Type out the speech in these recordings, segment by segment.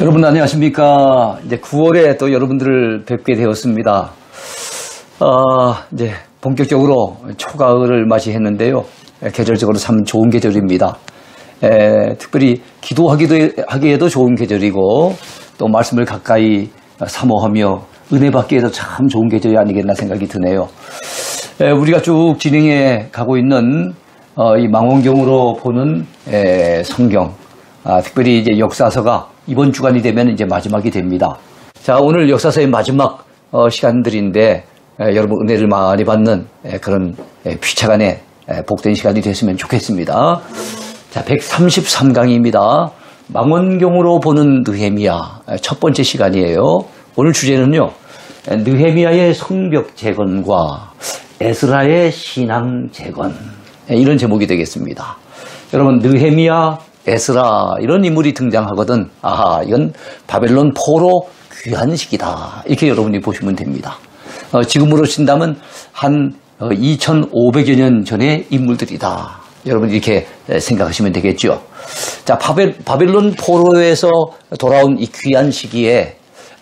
여러분 안녕하십니까. 이제 9월에 또 여러분들을 뵙게 되었습니다. 이제 본격적으로 초가을을 맞이했는데요. 계절적으로 참 좋은 계절입니다. 특별히 기도하기에도 좋은 계절이고 또 말씀을 가까이 사모하며 은혜 받기에도 참 좋은 계절이 아니겠나 생각이 드네요. 우리가 쭉 진행해 가고 있는 이 망원경으로 보는 성경, 특별히 이제 역사서가 이번 주간이 되면 이제 마지막이 됩니다. 자, 오늘 역사서의 마지막 시간들인데 여러분 은혜를 많이 받는 그런 피차간의 복된 시간이 됐으면 좋겠습니다. 자, 133강입니다. 망원경으로 보는 느헤미야 첫 번째 시간이에요. 오늘 주제는요, 느헤미야의 성벽 재건과 에스라의 신앙 재건, 이런 제목이 되겠습니다. 여러분, 느헤미야, 에스라 이런 인물이 등장하거든 아하, 이건 바벨론 포로 귀환식이다, 이렇게 여러분이 보시면 됩니다. 지금으로 친다면 한 2500여 년 전의 인물들이다, 여러분 이렇게 생각하시면 되겠죠. 자, 바벨론 포로에서 돌아온 이 귀한 시기에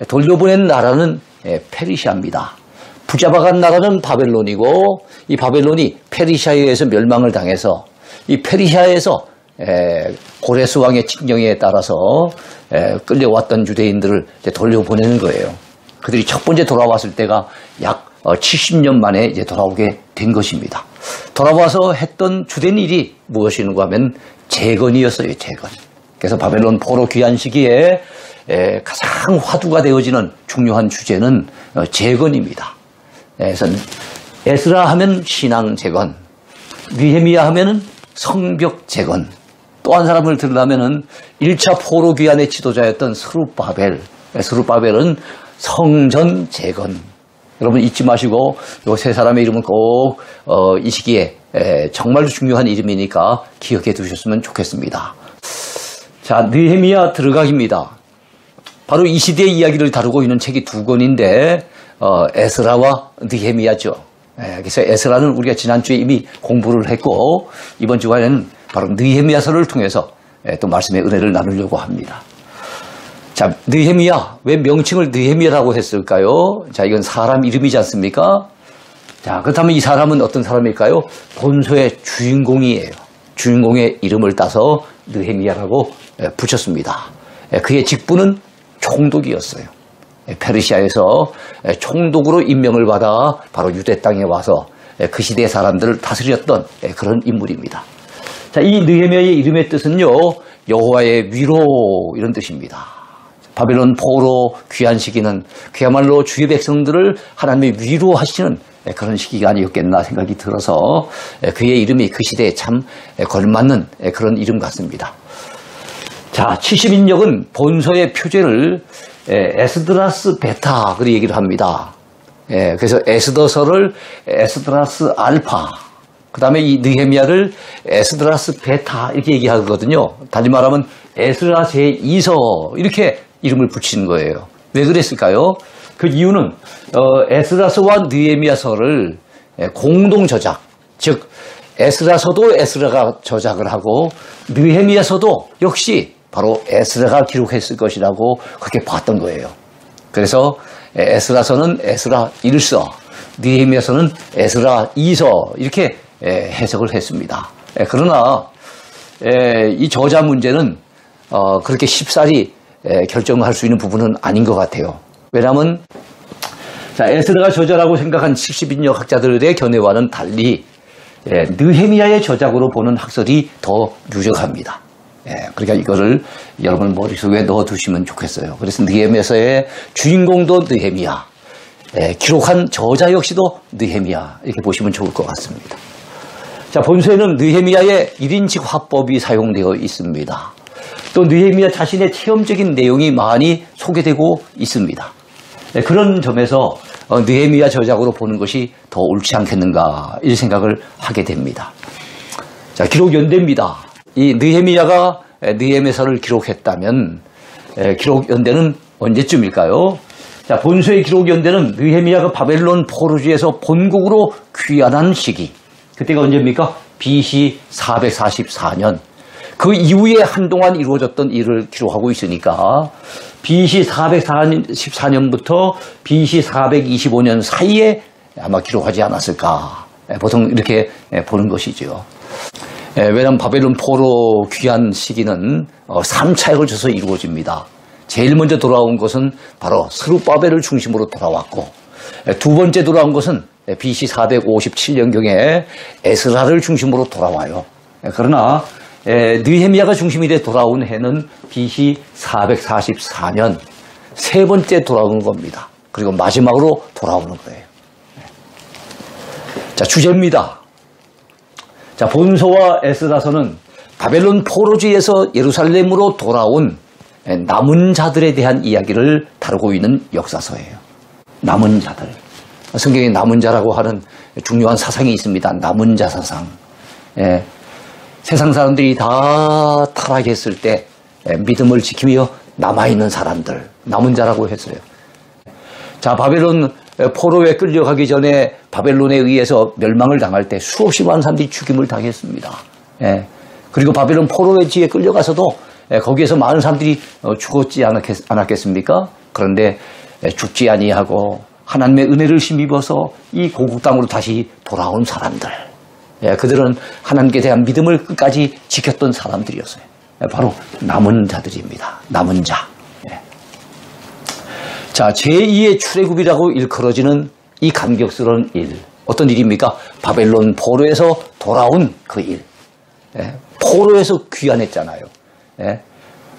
돌려보낸 나라는 페르시아입니다. 붙잡아간 나라는 바벨론이고, 이 바벨론이 페르시아에 의해서 멸망을 당해서 이 페르시아에서 고레스 왕의 칙령에 따라서 끌려왔던 유대인들을 이제 돌려보내는 거예요. 그들이 첫 번째 돌아왔을 때가 약 70년 만에 이제 돌아오게 된 것입니다. 돌아와서 했던 주된 일이 무엇이는가 하면 재건이었어요. 재건. 그래서 바벨론 포로 귀환 시기에 가장 화두가 되어지는 중요한 주제는 재건입니다. 그래서 에스라 하면 신앙 재건, 느헤미야 하면은 성벽 재건, 또 한 사람을 들으려면은 1차 포로 귀환의 지도자였던 스룹바벨은 성전 재건. 여러분 잊지 마시고 이 세 사람의 이름은 꼭 이 시기에 정말로 중요한 이름이니까 기억해 두셨으면 좋겠습니다. 자, 느헤미야 들어가기입니다. 바로 이 시대의 이야기를 다루고 있는 책이 두 권인데 에스라와 느헤미야죠. 그래서 에스라는 우리가 지난주에 이미 공부를 했고, 이번 주간에는 바로 느헤미야서를 통해서 또 말씀의 은혜를 나누려고 합니다. 자, 느헤미야, 왜 명칭을 느헤미야라고 했을까요? 자, 이건 사람 이름이지 않습니까? 자, 그렇다면 이 사람은 어떤 사람일까요? 본서의 주인공이에요. 주인공의 이름을 따서 느헤미야라고 붙였습니다. 그의 직분은 총독이었어요. 페르시아에서 총독으로 임명을 받아 바로 유대 땅에 와서 그 시대의 사람들을 다스렸던 그런 인물입니다. 자, 이 느헤미야의 이름의 뜻은요, 여호와의 위로, 이런 뜻입니다. 바벨론 포로 귀한 시기는 그야말로 주의 백성들을 하나님의 위로하시는 그런 시기가 아니었겠나 생각이 들어서 그의 이름이 그 시대에 참 걸맞는 그런 이름 같습니다. 자, 70인역은 본서의 표제를 에스드라스 베타, 그렇게 얘기를 합니다. 그래서 에스더서를 에스드라스 알파, 그 다음에 이 느헤미야를 에스드라스 베타, 이렇게 얘기하거든요. 달리 말하면 에스라 제2서, 이렇게 이름을 붙이는 거예요. 왜 그랬을까요? 그 이유는 에스라서와 느헤미야서를 공동 저작, 즉 에스라서도 에스라가 저작을 하고 느헤미야서도 역시 바로 에스라가 기록했을 것이라고 그렇게 봤던 거예요. 그래서 에스라서는 에스라 1서, 느헤미야서는 에스라 2서, 이렇게 해석을 했습니다. 그러나 이 저자 문제는 그렇게 쉽사리 결정할 수 있는 부분은 아닌 것 같아요. 왜냐하면 자, 에스라가 저자라고 생각한 70인역 학자들의 견해와는 달리 느헤미야의 저작으로 보는 학설이 더 유력합니다. 그러니까 이거를 여러분 머릿속에 넣어두시면 좋겠어요. 그래서 느헤미야서의 주인공도 느헤미야, 기록한 저자 역시도 느헤미야, 이렇게 보시면 좋을 것 같습니다. 자, 본서에는 느헤미야의 1인칭 화법이 사용되어 있습니다. 또 느헤미야 자신의 체험적인 내용이 많이 소개되고 있습니다. 그런 점에서 느헤미야 저작으로 보는 것이 더 옳지 않겠는가, 이 생각을 하게 됩니다. 자, 기록 연대입니다. 이 느헤미야가 느헤미야서를 기록했다면 기록 연대는 언제쯤일까요? 자, 본서의 기록 연대는 느헤미야가 바벨론 포로지에서 본국으로 귀환한 시기, 그때가 언제입니까? BC 444년. 그 이후에 한동안 이루어졌던 일을 기록하고 있으니까 BC 414년부터 BC 425년 사이에 아마 기록하지 않았을까. 보통 이렇게 보는 것이죠. 왜냐하면 바벨론 포로 귀환 시기는 3차에 걸쳐서 이루어집니다. 제일 먼저 돌아온 것은 바로 스룹바벨을 중심으로 돌아왔고, 두 번째 돌아온 것은 BC 457년경에 에스라를 중심으로 돌아와요. 그러나 느헤미야가 중심이 돼 돌아온 해는 BC 444년 세 번째 돌아오는 겁니다. 그리고 마지막으로 돌아오는 거예요. 자, 주제입니다. 자, 본서와 에스라서는 바벨론 포로지에서 예루살렘으로 돌아온 남은 자들에 대한 이야기를 다루고 있는 역사서예요. 남은 자들. 성경에 남은 자라고 하는 중요한 사상이 있습니다. 남은 자 사상. 세상 사람들이 다 타락했을 때 믿음을 지키며 남아있는 사람들, 남은 자라고 했어요. 자, 바벨론 포로에 끌려가기 전에 바벨론에 의해서 멸망을 당할 때 수없이 많은 사람들이 죽임을 당했습니다. 그리고 바벨론 포로지에 끌려가서도 거기에서 많은 사람들이 죽었지 않았겠습니까? 그런데 죽지 아니하고 하나님의 은혜를 힘입어서 이 고국 땅으로 다시 돌아온 사람들. 그들은 하나님께 대한 믿음을 끝까지 지켰던 사람들이었어요. 바로 남은 자들입니다. 남은 자. 자, 제2의 출애굽이라고 일컬어지는 이 감격스러운 일. 어떤 일입니까? 바벨론 포로에서 돌아온 그 일. 포로에서 귀환했잖아요.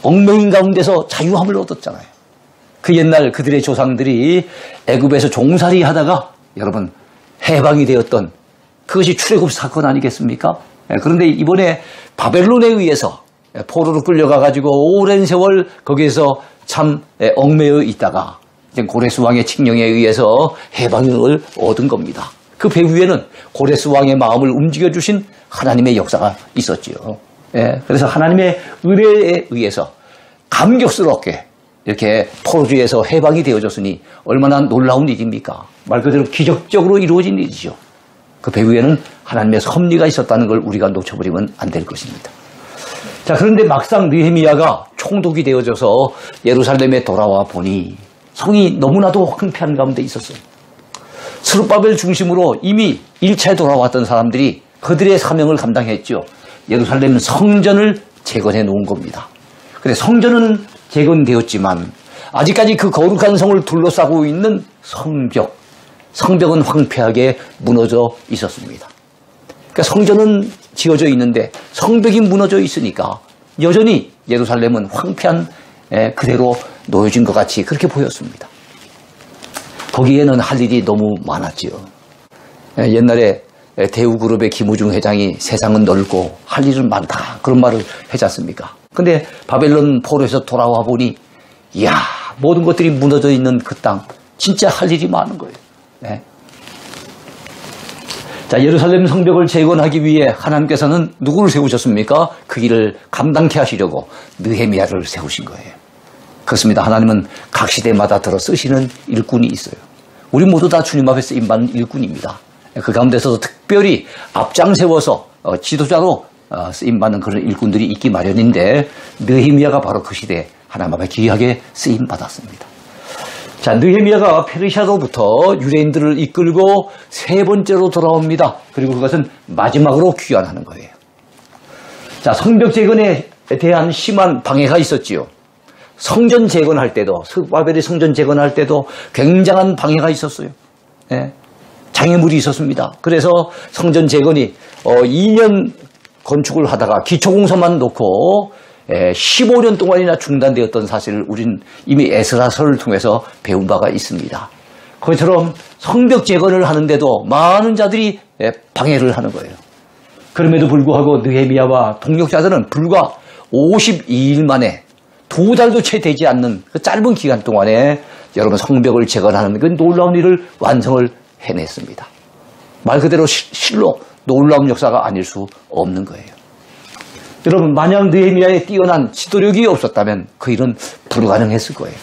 얽매인 가운데서 자유함을 얻었잖아요. 그 옛날 그들의 조상들이 애굽에서 종살이 하다가 여러분 해방이 되었던 그것이 출애굽 사건 아니겠습니까? 그런데 이번에 바벨론에 의해서 포로로 끌려가가지고 오랜 세월 거기에서 참 얽매여 있다가 고레스 왕의 칙령에 의해서 해방을 얻은 겁니다. 그 배후에는 고레스 왕의 마음을 움직여주신 하나님의 역사가 있었지요. 그래서 하나님의 은혜에 의해서 감격스럽게 이렇게 포로지에서 해방이 되어졌으니 얼마나 놀라운 일입니까? 말 그대로 기적적으로 이루어진 일이죠. 그 배후에는 하나님의 섭리가 있었다는 걸 우리가 놓쳐버리면 안 될 것입니다. 자, 그런데 막상 느헤미야가 총독이 되어져서 예루살렘에 돌아와 보니 성이 너무나도 황폐한 가운데 있었어요. 스룹바벨 중심으로 이미 1차에 돌아왔던 사람들이 그들의 사명을 감당했죠. 예루살렘 성전을 재건해 놓은 겁니다. 근데 성전은 재건되었지만 아직까지 그 거룩한 성을 둘러싸고 있는 성벽은 황폐하게 무너져 있었습니다. 그러니까 성전은 지어져 있는데 성벽이 무너져 있으니까 여전히 예루살렘은 황폐한 그대로 놓여진 것 같이 그렇게 보였습니다. 거기에는 할 일이 너무 많았지요. 옛날에 대우그룹의 김우중 회장이 세상은 넓고 할 일은 많다 그런 말을 하지 않습니까? 근데 바벨론 포로에서 돌아와 보니 이야, 모든 것들이 무너져 있는 그 땅 진짜 할 일이 많은 거예요. 자, 예루살렘 성벽을 재건하기 위해 하나님께서는 누구를 세우셨습니까? 그 일을 감당케 하시려고 느헤미야를 세우신 거예요. 그렇습니다. 하나님은 각 시대마다 들어 쓰시는 일꾼이 있어요. 우리 모두 다 주님 앞에 쓰임받는 일꾼입니다. 그 가운데서도 특별히 앞장 세워서 지도자로 쓰임받는 그런 일꾼들이 있기 마련인데 느헤미야가 바로 그 시대에 하나님 앞에 귀하게 쓰임받았습니다. 자, 느헤미야가 페르시아로부터 유대인들을 이끌고 세 번째로 돌아옵니다. 그리고 그것은 마지막으로 귀환하는 거예요. 자, 성벽 재건에 대한 심한 방해가 있었지요. 성전 재건할 때도, 스룹바벨이 성전 재건할 때도 굉장한 방해가 있었어요. 장애물이 있었습니다. 그래서 성전 재건이 2년 건축을 하다가 기초공사만 놓고 15년 동안이나 중단되었던 사실을 우린 이미 에스라서를 통해서 배운 바가 있습니다. 그것처럼 성벽 재건을 하는데도 많은 자들이 방해를 하는 거예요. 그럼에도 불구하고 느헤미야와 동력자들은 불과 52일 만에 2달도 채 되지 않는 그 짧은 기간 동안에 여러분 성벽을 재건하는 그 놀라운 일을 완성을 해냈습니다. 말 그대로 실로 놀라운 역사가 아닐 수 없는 거예요. 여러분, 만약 느헤미야의 뛰어난 지도력이 없었다면 그 일은 불가능했을 거예요.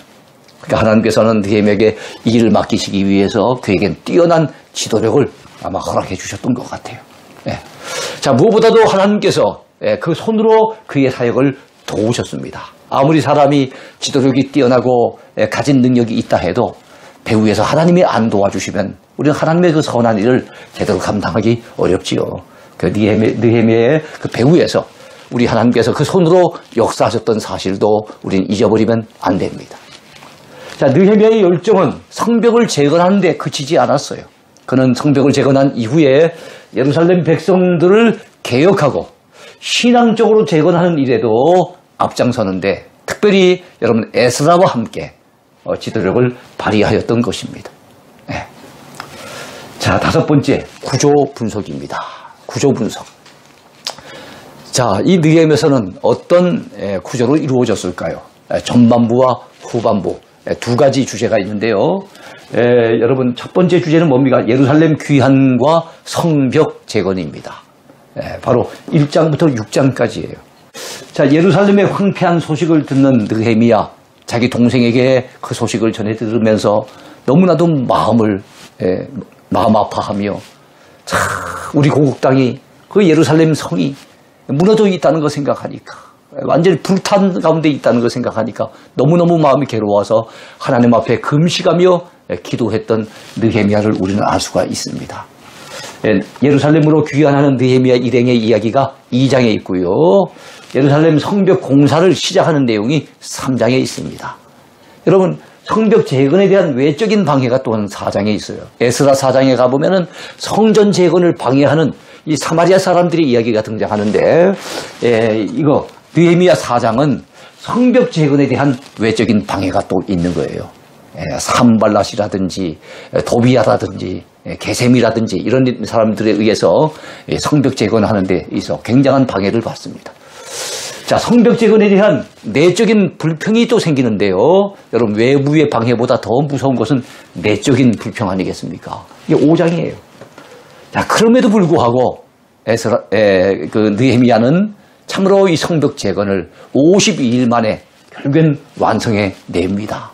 그러니까 하나님께서는 느헤미야에게 이 일을 맡기시기 위해서 그에겐 뛰어난 지도력을 아마 허락해 주셨던 것 같아요. 자, 무엇보다도 하나님께서 그 손으로 그의 사역을 도우셨습니다. 아무리 사람이 지도력이 뛰어나고 가진 능력이 있다 해도 배후에서 하나님이 안 도와주시면 우리는 하나님의 그 선한 일을 제대로 감당하기 어렵지요. 그 느헤미야의 그 배후에서 우리 하나님께서 그 손으로 역사하셨던 사실도 우리는 잊어버리면 안 됩니다. 자, 느헤미야의 열정은 성벽을 재건하는 데 그치지 않았어요. 그는 성벽을 재건한 이후에 예루살렘 백성들을 개혁하고 신앙적으로 재건하는 일에도 앞장서는데 특별히 여러분 에스라와 함께 지도력을 발휘하였던 것입니다. 네. 자, 5번째 구조 분석입니다. 구조 분석. 자, 이 느헤미야서는 어떤 구조로 이루어졌을까요? 전반부와 후반부 두 가지 주제가 있는데요. 여러분 첫 번째 주제는 뭡니까? 예루살렘 귀환과 성벽 재건입니다. 바로 1장부터 6장까지예요. 자, 예루살렘의 황폐한 소식을 듣는 느헤미야, 자기 동생에게 그 소식을 전해 들으면서 너무나도 마음 아파하며, 참 우리 고국 땅이, 그 예루살렘 성이 무너져 있다는 거 생각하니까, 완전히 불탄 가운데 있다는 거 생각하니까 너무너무 마음이 괴로워서 하나님 앞에 금식하며 기도했던 느헤미야를 우리는 알 수가 있습니다. 예루살렘으로 귀환하는 느헤미야 일행의 이야기가 2장에 있고요. 예루살렘 성벽 공사를 시작하는 내용이 3장에 있습니다. 여러분, 성벽 재건에 대한 외적인 방해가 또한 4장에 있어요. 에스라 4장에 가보면은 성전 재건을 방해하는 이 사마리아 사람들의 이야기가 등장하는데, 이거 느헤미야 4장은 성벽 재건에 대한 외적인 방해가 또 있는 거예요. 산발랏이라든지 도비야라든지 게셈이라든지 이런 사람들에 의해서 성벽 재건하는 데 있어 굉장한 방해를 받습니다. 자, 성벽 재건에 대한 내적인 불평이 또 생기는데요. 여러분, 외부의 방해보다 더 무서운 것은 내적인 불평 아니겠습니까? 이게 5장이에요. 자, 그럼에도 불구하고 느헤미야는 참으로 이 성벽 재건을 52일 만에 결국엔 완성해 냅니다.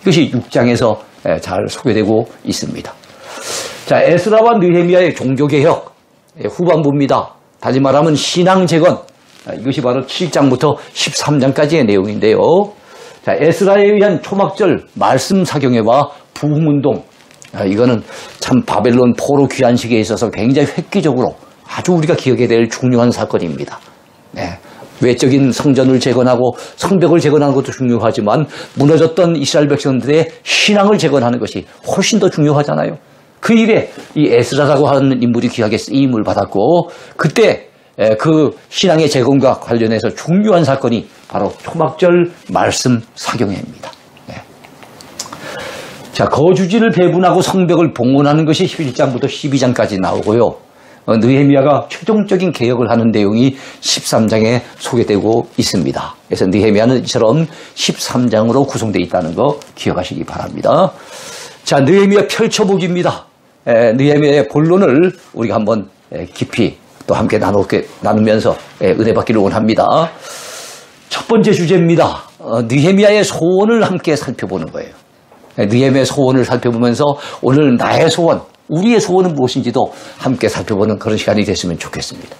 이것이 6장에서 잘 소개되고 있습니다. 자, 에스라와 느헤미야의 종교개혁 후반부입니다. 다시 말하면 신앙재건, 이것이 바로 7장부터 13장까지의 내용인데요. 자, 에스라에 의한 초막절 말씀 사경회와 부흥운동, 이거는 참 바벨론 포로 귀환식에 있어서 굉장히 획기적으로 아주 우리가 기억해야 될 중요한 사건입니다. 외적인 성전을 재건하고 성벽을 재건하는 것도 중요하지만 무너졌던 이스라엘 백성들의 신앙을 재건하는 것이 훨씬 더 중요하잖아요. 그 일에 이 에스라라고 하는 인물이 귀하게 쓰임을 받았고, 그때 그 신앙의 재건과 관련해서 중요한 사건이 바로 초막절 말씀 사경회입니다. 자, 거주지를 배분하고 성벽을 봉헌하는 것이 11장부터 12장까지 나오고요. 느헤미야가 최종적인 개혁을 하는 내용이 13장에 소개되고 있습니다. 그래서 느헤미야는 이처럼 13장으로 구성되어 있다는 거 기억하시기 바랍니다. 자, 느헤미야 펼쳐보기입니다. 느헤미야의 본론을 우리가 한번 깊이 또 함께 나누면서 은혜 받기를 원합니다. 첫 번째 주제입니다. 느헤미야의 소원을 함께 살펴보는 거예요. 느헤미야의 소원을 살펴보면서 오늘 나의 소원, 우리의 소원은 무엇인지도 함께 살펴보는 그런 시간이 됐으면 좋겠습니다.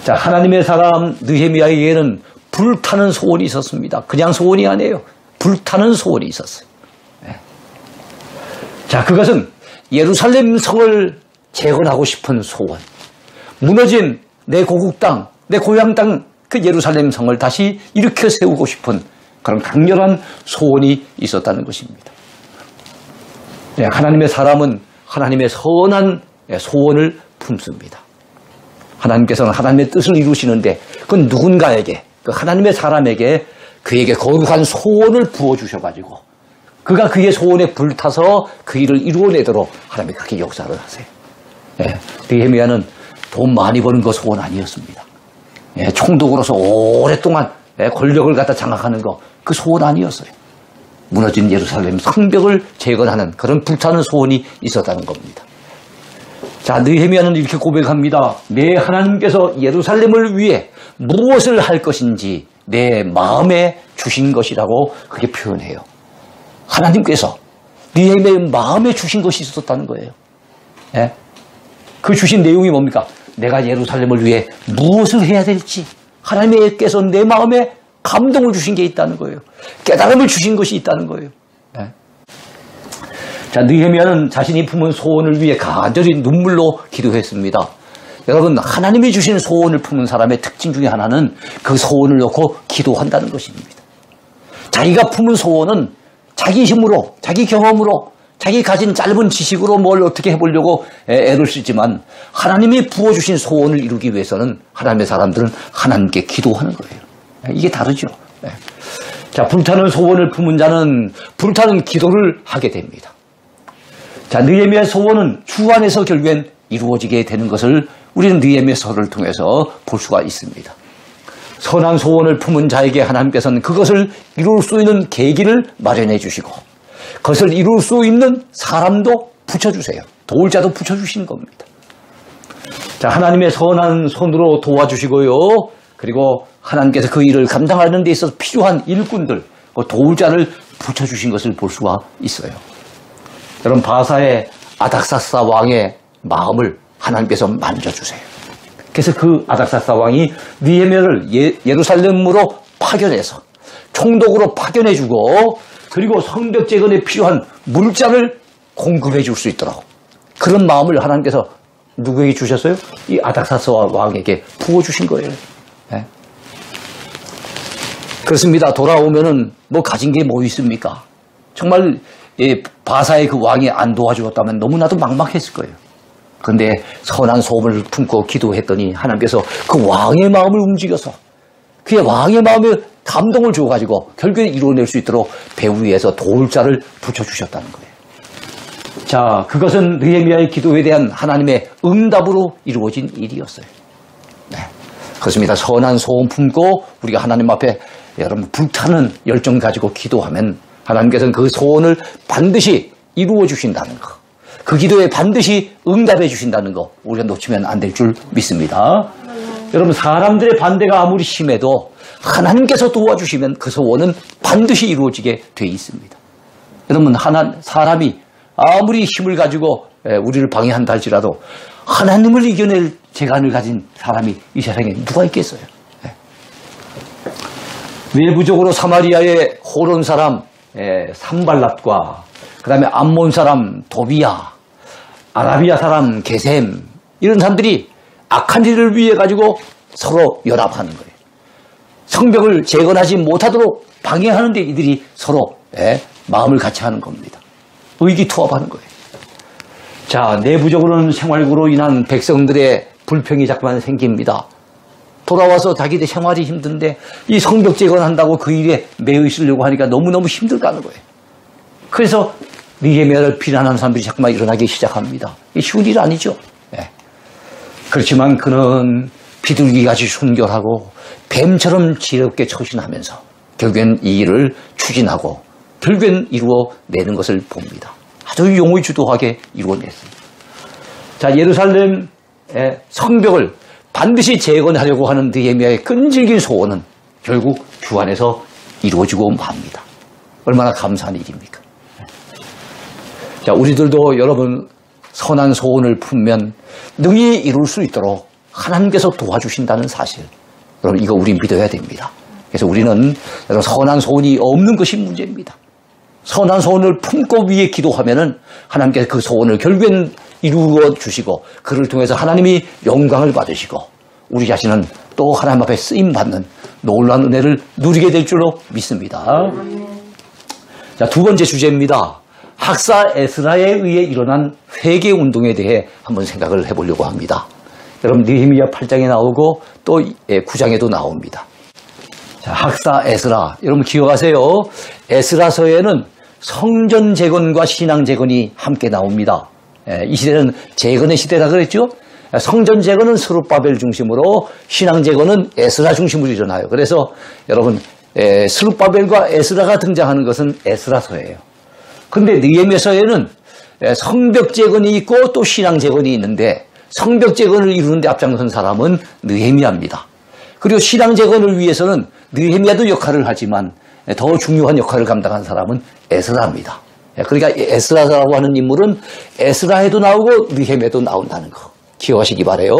자, 하나님의 사람 느헤미야에게는 불타는 소원이 있었습니다. 그냥 소원이 아니에요. 불타는 소원이 있었어요. 자, 그것은 예루살렘 성을 재건하고 싶은 소원. 무너진 내 고국 땅, 내 고향 땅, 그 예루살렘 성을 다시 일으켜 세우고 싶은 그런 강렬한 소원이 있었다는 것입니다. 하나님의 사람은 하나님의 선한 소원을 품습니다. 하나님께서는 하나님의 뜻을 이루시는데 그건 누군가에게, 그 하나님의 사람에게 그에게 거룩한 소원을 부어주셔가지고 그가 그의 소원에 불타서 그 일을 이루어내도록 하나님이 그렇게 역사를 하세요. 느헤미야는 돈 많이 버는 거 소원 아니었습니다. 총독으로서 오랫동안 권력을 갖다 장악하는 거, 그 소원 아니었어요. 무너진 예루살렘 성벽을 재건하는 그런 불타는 소원이 있었다는 겁니다. 자, 느헤미야는 이렇게 고백합니다. 내 하나님께서 예루살렘을 위해 무엇을 할 것인지 내 마음에 주신 것이라고 그렇게 표현해요. 하나님께서 느헤미야의 마음에 주신 것이 있었다는 거예요. 그 주신 내용이 뭡니까? 내가 예루살렘을 위해 무엇을 해야 될지 하나님께서 내 마음에 감동을 주신 게 있다는 거예요. 깨달음을 주신 것이 있다는 거예요. 네. 자, 느헤미야는 자신이 품은 소원을 위해 간절히 눈물로 기도했습니다. 여러분, 하나님이 주신 소원을 품은 사람의 특징 중에 하나는 그 소원을 놓고 기도한다는 것입니다. 자기가 품은 소원은 자기 힘으로, 자기 경험으로, 자기 가진 짧은 지식으로 뭘 어떻게 해보려고 애를 쓰지만 하나님이 부어주신 소원을 이루기 위해서는 하나님의 사람들은 하나님께 기도하는 거예요. 이게 다르죠. 자, 불타는 소원을 품은 자는 불타는 기도를 하게 됩니다. 자, 느헤미야의 소원은 주 안에서 결국엔 이루어지게 되는 것을 우리는 느헤미야서를 통해서 볼 수가 있습니다. 선한 소원을 품은 자에게 하나님께서는 그것을 이룰 수 있는 계기를 마련해 주시고 그것을 이룰 수 있는 사람도 붙여주세요. 도울 자도 붙여주신 겁니다. 자, 하나님의 선한 손으로 도와주시고요. 그리고 하나님께서 그 일을 감당하는 데 있어서 필요한 일꾼들, 그 도울 자를 붙여주신 것을 볼 수가 있어요. 여러분, 바사의 아닥사스다 왕의 마음을 하나님께서 만져주세요. 그래서 그 아닥사스다 왕이 느헤미야를 예루살렘으로 파견해서 총독으로 파견해주고 그리고 성벽 재건에 필요한 물자를 공급해 줄 수 있도록 그런 마음을 하나님께서 누구에게 주셨어요? 이 아닥사스다 왕에게 부어주신 거예요. 네. 그렇습니다. 돌아오면은 뭐 가진 게 뭐 있습니까? 정말 바사의 그 왕이 안 도와주었다면 너무나도 막막했을 거예요. 그런데 선한 소원을 품고 기도했더니 하나님께서 그 왕의 마음을 움직여서 그의 왕의 마음에 감동을 주어가지고 결국에 이루어낼 수 있도록 배후 위에서 도울 자를 붙여주셨다는 거예요. 자, 그것은 느헤미야의 기도에 대한 하나님의 응답으로 이루어진 일이었어요. 네. 그렇습니다. 선한 소원 품고 우리가 하나님 앞에 여러분 불타는 열정 가지고 기도하면 하나님께서는 그 소원을 반드시 이루어 주신다는 거. 그 기도에 반드시 응답해 주신다는 거 우리가 놓치면 안 될 줄 믿습니다. 여러분, 사람들의 반대가 아무리 심해도 하나님께서 도와주시면 그 소원은 반드시 이루어지게 돼 있습니다. 여러분, 사람이 아무리 힘을 가지고 우리를 방해한다 할지라도 하나님을 이겨낼 재간을 가진 사람이 이 세상에 누가 있겠어요? 외부적으로 사마리아의 호론 사람 산발랏과 그 다음에 암몬 사람 도비야, 아라비아 사람 게셈 이런 사람들이 악한 일을 위해 가지고 서로 연합하는 거예요. 성벽을 재건하지 못하도록 방해하는 데 이들이 서로 마음을 같이 하는 겁니다. 의기투합하는 거예요. 자, 내부적으로는 생활고로 인한 백성들의 불평이 자꾸만 생깁니다. 돌아와서 자기들 생활이 힘든데 이 성벽 재건한다고 그 일에 매여 있으려고 하니까 너무너무 힘들다는 거예요. 그래서 느헤미야를 비난하는 사람들이 자꾸만 일어나기 시작합니다. 이게 쉬운 일 아니죠. 네. 그렇지만 그는 비둘기같이 순결하고 뱀처럼 지혜롭게 처신하면서 결국엔 이 일을 추진하고 결국엔 이루어내는 것을 봅니다. 아주 용의주도하게 이루어냈습니다. 자, 예루살렘 성벽을 반드시 재건하려고 하는 느헤미야의 끈질긴 소원은 결국 주 안에서 이루어지고 맙니다. 얼마나 감사한 일입니까? 자, 우리들도 여러분 선한 소원을 품면 능히 이룰 수 있도록 하나님께서 도와주신다는 사실, 여러분 이거 우리 믿어야 됩니다. 그래서 우리는 여러분 선한 소원이 없는 것이 문제입니다. 선한 소원을 품고 위에 기도하면은 하나님께서 그 소원을 결국엔 이루어 주시고 그를 통해서 하나님이 영광을 받으시고 우리 자신은 또 하나님 앞에 쓰임 받는 놀라운 은혜를 누리게 될 줄로 믿습니다. 자, 두 번째 주제입니다. 학사 에스라에 의해 일어난 회개 운동에 대해 한번 생각을 해보려고 합니다. 여러분 느헤미야 8장에 나오고 또 9장에도 나옵니다. 자, 학사 에스라, 여러분 기억하세요. 에스라서에는 성전 재건과 신앙 재건이 함께 나옵니다. 이 시대는 재건의 시대라 그랬죠. 성전 재건은 스룹바벨 중심으로 신앙 재건은 에스라 중심으로 일어나요. 그래서 여러분 스룹바벨과 에스라가 등장하는 것은 에스라서예요. 근데 느헤미야서에는 성벽 재건이 있고 또 신앙 재건이 있는데 성벽 재건을 이루는데 앞장선 사람은 느헤미야입니다. 그리고 신앙 재건을 위해서는 느헤미야도 역할을 하지만 더 중요한 역할을 감당한 사람은 에스라입니다. 그러니까 에스라라고 하는 인물은 에스라에도 나오고 느헤미야에도 나온다는 거 기억하시기 바라요.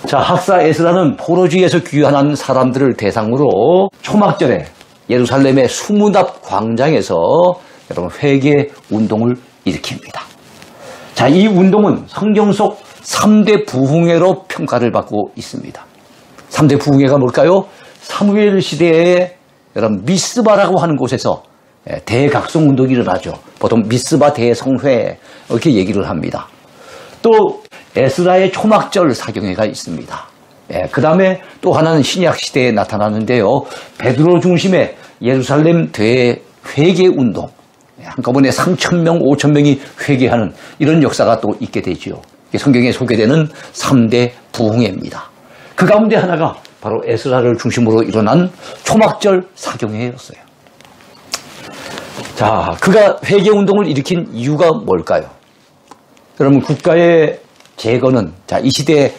자, 학사 에스라는 포로지에서 귀환한 사람들을 대상으로 초막절에 예루살렘의 수문앞 광장에서 여러분 회개 운동을 일으킵니다. 자, 이 운동은 성경 속 3대 부흥회로 평가를 받고 있습니다. 3대 부흥회가 뭘까요? 사무엘 시대에 여러분 미스바라고 하는 곳에서 대각성 운동이 일어나죠. 보통 미스바 대성회 이렇게 얘기를 합니다. 또 에스라의 초막절 사경회가 있습니다. 그 다음에 또 하나는 신약 시대에 나타나는데요. 베드로 중심의 예루살렘 대회개 운동. 한꺼번에 3,000명, 5,000명이 회개하는 이런 역사가 또 있게 되죠. 성경에 소개되는 3대 부흥회입니다. 그 가운데 하나가 바로 에스라를 중심으로 일어난 초막절 사경회였어요. 자, 그가 회개 운동을 일으킨 이유가 뭘까요? 여러분, 국가의 재건은, 자, 이 시대에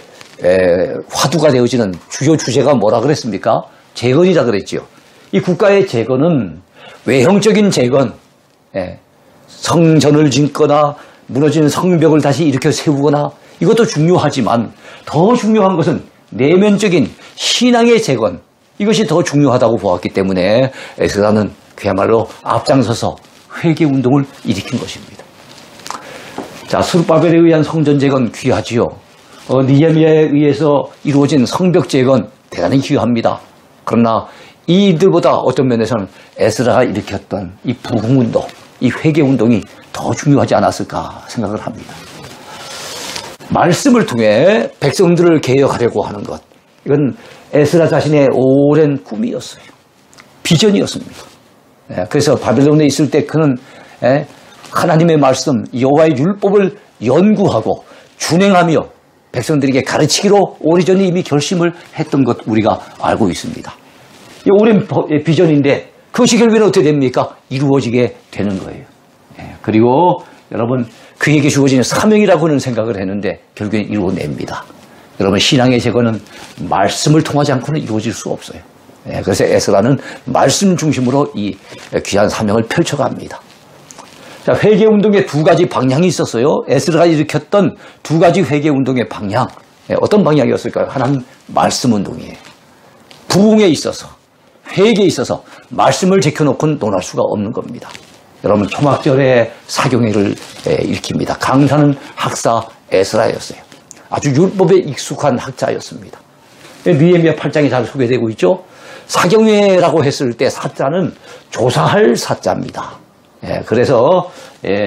화두가 되어지는 주요 주제가 뭐라 그랬습니까? 재건이라 그랬죠. 이 국가의 재건은 외형적인 재건, 성전을 짓거나 무너진 성벽을 다시 일으켜 세우거나 이것도 중요하지만 더 중요한 것은 내면적인 신앙의 재건, 이것이 더 중요하다고 보았기 때문에 에스라는 그야말로 앞장서서 회개 운동을 일으킨 것입니다. 자, 스룹바벨에 의한 성전 재건 귀하지요. 느헤미야에 의해서 이루어진 성벽 재건 대단히 귀합니다. 그러나 이들보다 어떤 면에서는 에스라가 일으켰던 이 부흥 운동, 이 회개 운동이 더 중요하지 않았을까 생각을 합니다. 말씀을 통해 백성들을 개혁하려고 하는 것, 이건 에스라 자신의 오랜 꿈이었어요. 비전이었습니다. 그래서 바벨론에 있을 때 그는 하나님의 말씀, 여호와의 율법을 연구하고 준행하며 백성들에게 가르치기로 오래전에 이미 결심을 했던 것 우리가 알고 있습니다. 이 오랜 비전인데 그것이 결국에는 어떻게 됩니까? 이루어지게 되는 거예요. 그리고 여러분, 그에게 주어진 사명이라고는 생각을 했는데 결국엔 이루어냅니다. 여러분, 신앙의 재건은 말씀을 통하지 않고는 이루어질 수 없어요. 그래서 에스라는 말씀 중심으로 이 귀한 사명을 펼쳐갑니다. 자, 회개 운동의 두 가지 방향이 있었어요. 에스라가 일으켰던 두 가지 회개 운동의 방향. 어떤 방향이었을까요? 하나는 말씀 운동이에요. 부흥에 있어서, 회개에 있어서 말씀을 지켜놓고는 논할 수가 없는 겁니다. 여러분, 초막절에 사경회를 일으킵니다. 강사는 학사 에스라였어요. 아주 율법에 익숙한 학자였습니다. 느헤미야 8장에 잘 소개되고 있죠. 사경회라고 했을 때 사자는 조사할 사자입니다. 그래서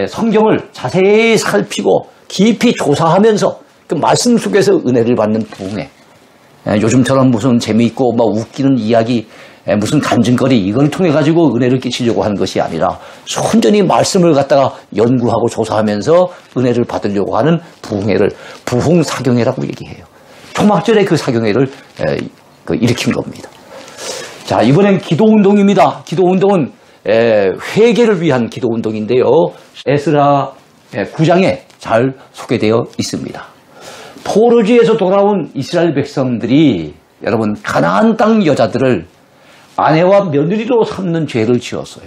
성경을 자세히 살피고 깊이 조사하면서 그 말씀 속에서 은혜를 받는 부흥회. 요즘처럼 무슨 재미있고 막 웃기는 이야기, 무슨 간증거리 이걸 통해 가지고 은혜를 끼치려고 하는 것이 아니라 순전히 말씀을 갖다가 연구하고 조사하면서 은혜를 받으려고 하는 부흥회를 부흥사경회라고 얘기해요. 초막절에 그 사경회를 일으킨 겁니다. 자, 이번엔 기도운동입니다. 기도운동은 회개를 위한 기도운동인데요. 에스라 9장에 잘 소개되어 있습니다. 포로지에서 돌아온 이스라엘 백성들이 여러분 가나안 땅 여자들을 아내와 며느리로 삼는 죄를 지었어요.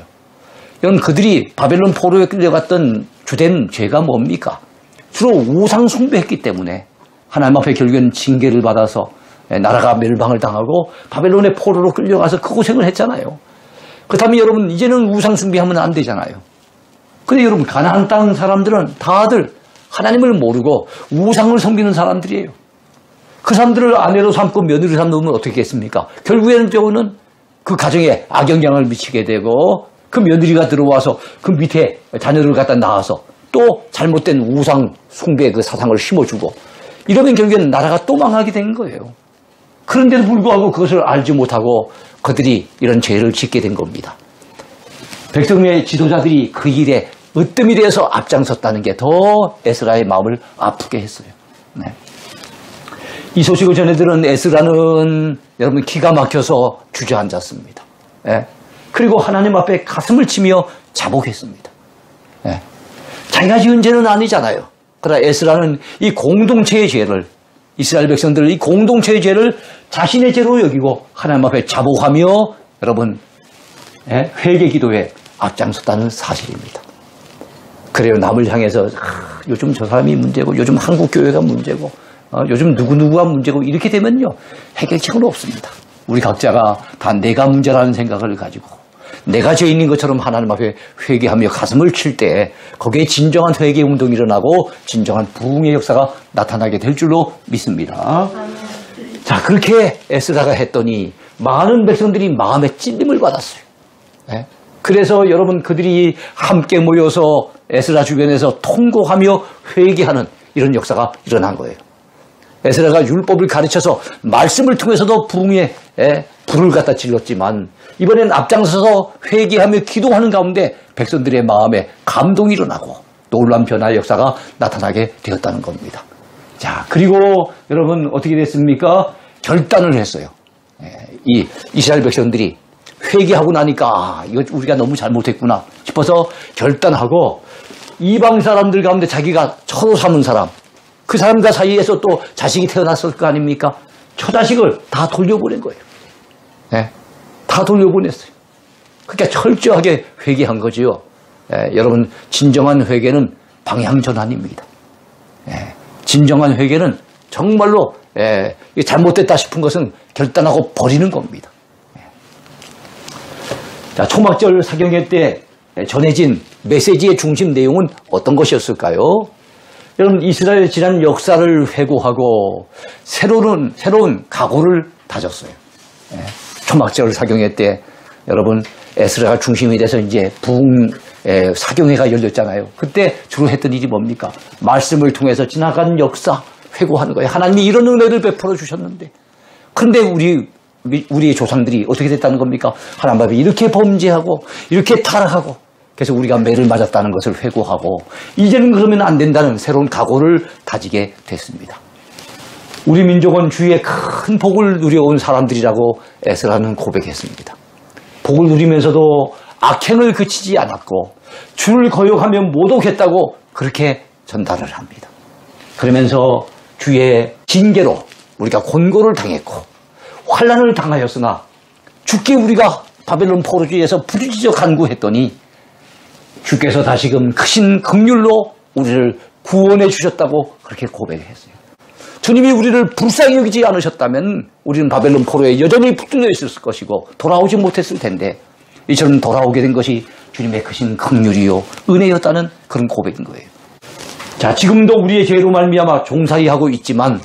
이건 그들이 바벨론 포로에 끌려갔던 주된 죄가 뭡니까? 주로 우상 숭배했기 때문에 하나님 앞에 결국엔 징계를 받아서 나라가 멸망을 당하고 바벨론의 포로로 끌려가서 그 고생을 했잖아요. 그렇다면 여러분 이제는 우상 숭배하면 안 되잖아요. 근데 여러분 가나안 땅 사람들은 다들 하나님을 모르고 우상을 섬기는 사람들이에요. 그 사람들을 아내로 삼고 며느리로 삼으면 어떻게 했습니까? 결국에는 저는 그 가정에 악영향을 미치게 되고 그 며느리가 들어와서 그 밑에 자녀를 갖다 낳아서 또 잘못된 우상 숭배 그 사상을 심어주고 이러면 결국에는 나라가 또 망하게 된 거예요. 그런데도 불구하고 그것을 알지 못하고 그들이 이런 죄를 짓게 된 겁니다. 백성의 지도자들이 그 일에 으뜸이 되어서 앞장섰다는 게 더 에스라의 마음을 아프게 했어요. 네. 이 소식을 전해 들은 에스라는 여러분 기가 막혀서 주저앉았습니다. 네. 그리고 하나님 앞에 가슴을 치며 자복했습니다. 네. 자기가 지은 죄는 아니잖아요. 그러나 에스라는 이 공동체의 죄를 이스라엘 백성들 이 공동체의 죄를 자신의 죄로 여기고 하나님 앞에 자복하며 여러분 회개 기도에 앞장섰다는 사실입니다. 그래요. 남을 향해서 요즘 저 사람이 문제고 요즘 한국 교회가 문제고 요즘 누구누구가 문제고 이렇게 되면요. 해결책은 없습니다. 우리 각자가 다 내가 문제라는 생각을 가지고 내가 죄인인 것처럼 하나님 앞에 회개하며 가슴을 칠 때 거기에 진정한 회개 운동이 일어나고 진정한 부흥의 역사가 나타나게 될 줄로 믿습니다. 자, 그렇게 에스라가 했더니 많은 백성들이 마음에 찔림을 받았어요. 네? 그래서 여러분 그들이 함께 모여서 에스라 주변에서 통곡하며 회개하는 이런 역사가 일어난 거예요. 에스라가 율법을 가르쳐서 말씀을 통해서도 부흥에 불을 갖다 질렀지만 이번엔 앞장서서 회개하며 기도하는 가운데 백성들의 마음에 감동이 일어나고 놀라운 변화의 역사가 나타나게 되었다는 겁니다. 자, 그리고 여러분 어떻게 됐습니까? 결단을 했어요. 이 이스라엘 백성들이 회개하고 나니까 이거 우리가 너무 잘못했구나 싶어서 결단하고 이방 사람들 가운데 자기가 처로 삼은 사람, 그 사람과 사이에서 또 자식이 태어났을 거 아닙니까? 처자식을 다 돌려보낸 거예요. 네, 다 돌려보냈어요. 그러니까 철저하게 회개한 거지요. 여러분 진정한 회개는 방향 전환입니다. 진정한 회개는 정말로 잘못됐다 싶은 것은 결단하고 버리는 겁니다. 자, 초막절 사경회 때 전해진 메시지의 중심 내용은 어떤 것이었을까요? 여러분 이스라엘의 지난 역사를 회고하고 새로운 각오를 다졌어요. 초막절 사경회 때 여러분 에스라가 중심이 돼서 이제 부흥 사경회가 열렸잖아요. 그때 주로 했던 일이 뭡니까? 말씀을 통해서 지나간 역사 회고하는 거예요. 하나님이 이런 은혜를 베풀어 주셨는데 그런데 우리 조상들이 어떻게 됐다는 겁니까? 하나님 앞에 이렇게 범죄하고 이렇게 타락하고 그래서 우리가 매를 맞았다는 것을 회고하고 이제는 그러면 안 된다는 새로운 각오를 다지게 됐습니다. 우리 민족은 주의 큰 복을 누려온 사람들이라고 에스라는 고백했습니다. 복을 누리면서도 악행을 그치지 않았고 주를 거역하며 모독했다고 그렇게 전달을 합니다. 그러면서 주의 징계로 우리가 곤고를 당했고 환난을 당하였으나 주께 우리가 바벨론 포로주의에서 부르짖어 간구했더니 주께서 다시금 크신 긍휼로 우리를 구원해 주셨다고 그렇게 고백했어요. 주님이 우리를 불쌍히 여기지 않으셨다면 우리는 바벨론 포로에 여전히 붙들려 있었을 것이고 돌아오지 못했을 텐데 이처럼 돌아오게 된 것이 주님의 크신 긍휼이요 은혜였다는 그런 고백인 거예요. 자, 지금도 우리의 죄로 말미암아 종살이 하고 있지만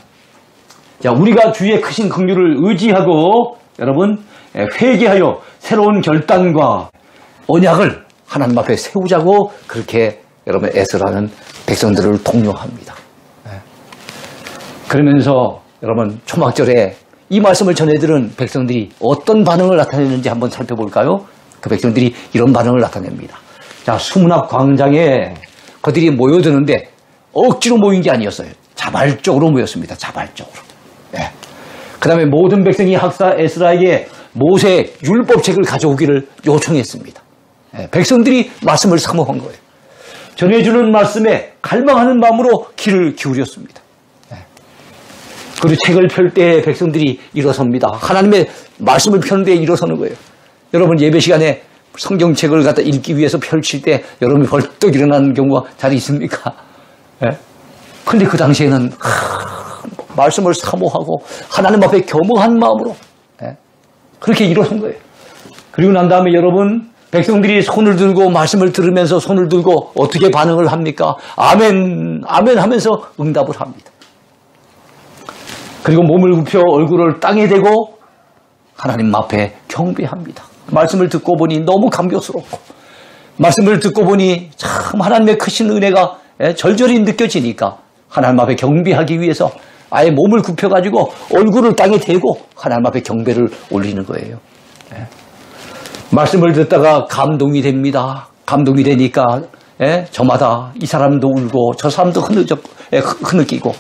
자, 우리가 주의 크신 긍휼을 의지하고 여러분 회개하여 새로운 결단과 언약을 하나님 앞에 세우자고 그렇게 여러분 에스라는 백성들을 독려합니다. 그러면서 여러분 초막절에 이 말씀을 전해들은 백성들이 어떤 반응을 나타내는지 한번 살펴볼까요? 그 백성들이 이런 반응을 나타냅니다. 자, 수문 앞 광장에 그들이 모여드는데 억지로 모인 게 아니었어요. 자발적으로 모였습니다. 자발적으로. 그 다음에 모든 백성이 학사 에스라에게 모세 율법책을 가져오기를 요청했습니다. 백성들이 말씀을 사모한 거예요. 전해주는 말씀에 갈망하는 마음으로 귀를 기울였습니다. 그리고 책을 펼 때 백성들이 일어섭니다. 하나님의 말씀을 펴는 데 일어서는 거예요. 여러분 예배 시간에 성경책을 갖다 읽기 위해서 펼칠 때 여러분이 벌떡 일어나는 경우가 잘 있습니까? 그런데 그 당시에는 말씀을 사모하고 하나님 앞에 겸허한 마음으로 그렇게 일어선 거예요. 그리고 난 다음에 여러분 백성들이 손을 들고 말씀을 들으면서 손을 들고 어떻게 반응을 합니까? 아멘, 아멘 하면서 응답을 합니다. 그리고 몸을 굽혀 얼굴을 땅에 대고 하나님 앞에 경배합니다. 말씀을 듣고 보니 너무 감격스럽고 말씀을 듣고 보니 참 하나님의 크신 은혜가 절절히 느껴지니까 하나님 앞에 경배하기 위해서 아예 몸을 굽혀가지고 얼굴을 땅에 대고 하나님 앞에 경배를 올리는 거예요. 말씀을 듣다가 감동이 됩니다. 감동이 되니까 저마다 이 사람도 울고 저 사람도 흐느끼고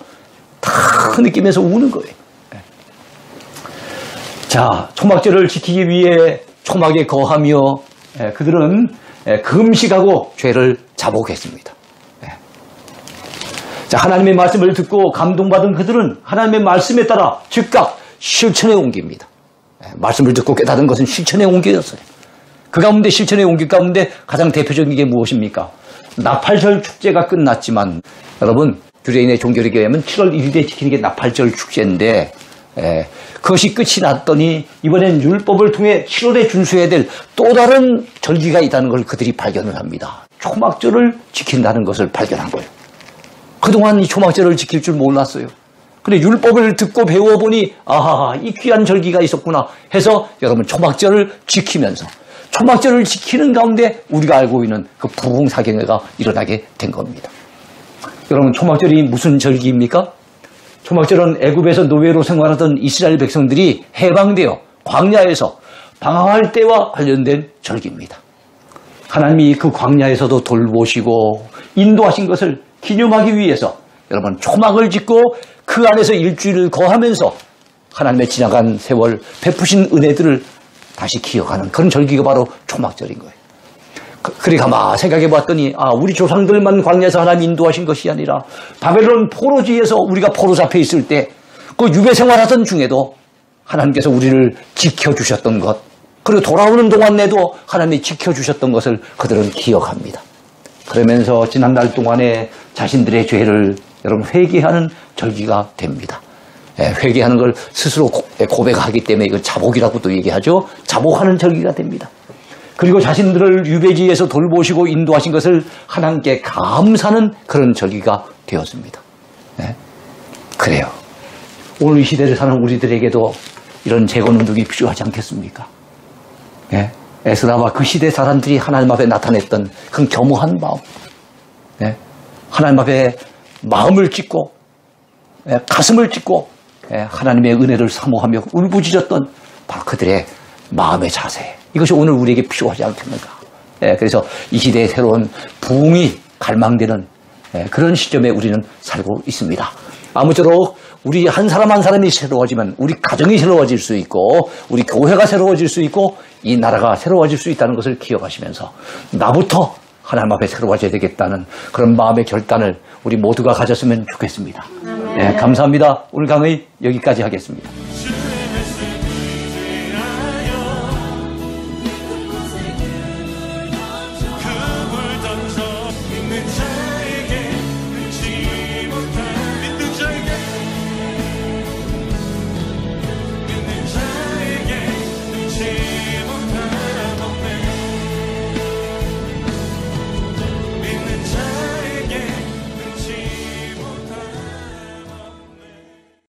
다 흐느끼면서 우는 거예요. 자, 초막절을 지키기 위해 초막에 거하며 그들은 금식하고 죄를 자복했습니다. 자, 하나님의 말씀을 듣고 감동받은 그들은 하나님의 말씀에 따라 즉각 실천에 옮깁니다. 말씀을 듣고 깨달은 것은 실천에 옮겨졌어요. 그 가운데 실천에 옮길 가운데 가장 대표적인 게 무엇입니까? 나팔절 축제가 끝났지만 여러분 유대인의 종교력에 의하면 7월 1일에 지키는 게 나팔절 축제인데 그것이 끝이 났더니 이번엔 율법을 통해 7월에 준수해야 될 또 다른 절기가 있다는 걸 그들이 발견을 합니다. 초막절을 지킨다는 것을 발견한 거예요. 그동안 이 초막절을 지킬 줄 몰랐어요. 근데 율법을 듣고 배워보니 아하, 이 귀한 절기가 있었구나 해서 여러분 초막절을 지키면서 초막절을 지키는 가운데 우리가 알고 있는 그 부흥사경회가 일어나게 된 겁니다. 여러분, 초막절이 무슨 절기입니까? 초막절은 애굽에서 노예로 생활하던 이스라엘 백성들이 해방되어 광야에서 방황할 때와 관련된 절기입니다. 하나님이 그 광야에서도 돌보시고 인도하신 것을 기념하기 위해서 여러분 초막을 짓고 그 안에서 일주일을 거하면서 하나님의 지나간 세월 베푸신 은혜들을 다시 기억하는 그런 절기가 바로 초막절인 거예요. 그리 가만 생각해 봤더니 우리 조상들만 광야에서 하나님 인도하신 것이 아니라 바벨론 포로지에서 우리가 포로 잡혀 있을 때 그 유배 생활하던 중에도 하나님께서 우리를 지켜주셨던 것, 그리고 돌아오는 동안 내도 하나님이 지켜주셨던 것을 그들은 기억합니다. 그러면서 지난날 동안에 자신들의 죄를 여러분 회개하는 절기가 됩니다. 회개하는 걸 스스로 고백하기 때문에 이걸 자복이라고도 얘기하죠. 자복하는 절기가 됩니다. 그리고 자신들을 유배지에서 돌보시고 인도하신 것을 하나님께 감사하는 그런 절기가 되었습니다. 그래요. 오늘 이 시대를 사는 우리들에게도 이런 재건운동이 필요하지 않겠습니까? 에스라와 그 시대 사람들이 하나님 앞에 나타냈던 그 겸허한 마음, 하나님 앞에 마음을 찢고 가슴을 찢고 하나님의 은혜를 사모하며 울부짖었던 바로 그들의 마음의 자세, 이것이 오늘 우리에게 필요하지 않겠는가. 그래서 이 시대의 새로운 부흥이 갈망되는 그런 시점에 우리는 살고 있습니다. 아무쪼록 우리 한 사람 한 사람이 새로워지면 우리 가정이 새로워질 수 있고 우리 교회가 새로워질 수 있고 이 나라가 새로워질 수 있다는 것을 기억하시면서 나부터 하나님 앞에 새로워져야 되겠다는 그런 마음의 결단을 우리 모두가 가졌으면 좋겠습니다. 감사합니다. 오늘 강의 여기까지 하겠습니다.